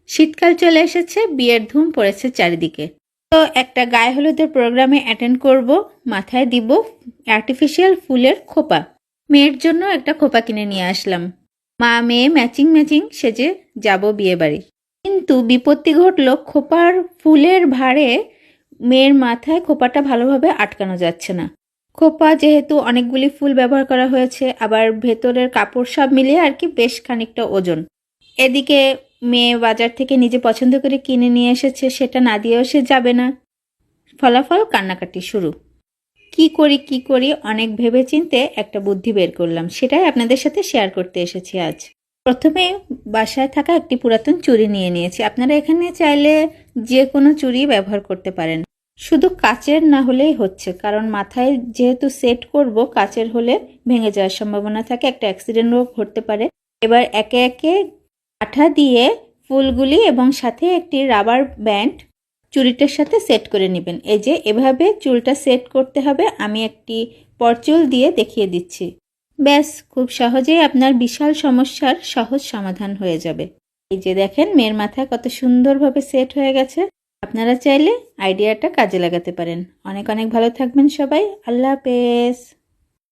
শীতকাল চলে এসেছে, বিয়ের ধুম পড়েছে চারিদিকে। তো একটা গায়ে হলুদের প্রোগ্রামে অ্যাটেন্ড করব, মাথায় দিব আর্টিফিশিয়াল ফুলের খোপা। মেয়ের জন্য একটা খোপা কিনে নিয়ে আসলাম। মা মেয়ে ম্যাচিং ম্যাচিং সেজে যাব বিয়ে বাড়ি। কিন্তু বিপত্তি ঘটল, খোপার ফুলের ভারে মেয়ের মাথায় খোপাটা ভালোভাবে আটকানো যাচ্ছে না। খোপা যেহেতু অনেকগুলি ফুল ব্যবহার করা হয়েছে, আবার ভেতরের কাপড় সব মিলিয়ে আর কি বেশ খানিকটা ওজন। এদিকে মেয়ে বাজার থেকে নিজে পছন্দ করে কিনে নিয়ে এসেছে, সেটা না দিয়েও সে যাবে না। ফলাফল কান্নাকাটি শুরু। কি করি অনেক ভেবেচিন্তে একটা বুদ্ধি বের করলাম, সেটাই আপনাদের সাথে শেয়ার করতে এসেছি আজ। প্রথমে বাসায় থাকা একটি পুরাতন চুড়ি নিয়ে নিয়েছি। আপনারা এখানে চাইলে যে কোনো চুড়ি ব্যবহার করতে পারেন, শুধু কাচের না হলেই হচ্ছে, কারণ মাথায় যেহেতু সেট করব, কাচের হলে ভেঙে যাওয়ার সম্ভাবনা থাকে, একটা অ্যাক্সিডেন্টও ঘটতে পারে। এবার একে একে আঠা দিয়ে ফুলগুলি এবং সাথে একটি রাবার ব্যান্ড চুড়িটার সাথে সেট করে নেবেন। এই যে এভাবে চুলটা সেট করতে হবে, আমি একটি পরচুল দিয়ে দেখিয়ে দিচ্ছি। ব্যাস, খুব সহজেই আপনার বিশাল সমস্যার সহজ সমাধান হয়ে যাবে। এই যে দেখেন, মেয়ের মাথায় কত সুন্দরভাবে সেট হয়ে গেছে। আপনারা চাইলে আইডিয়াটা কাজে লাগাতে পারেন। অনেক অনেক ভালো থাকবেন সবাই। আল্লাহ হাফেজ।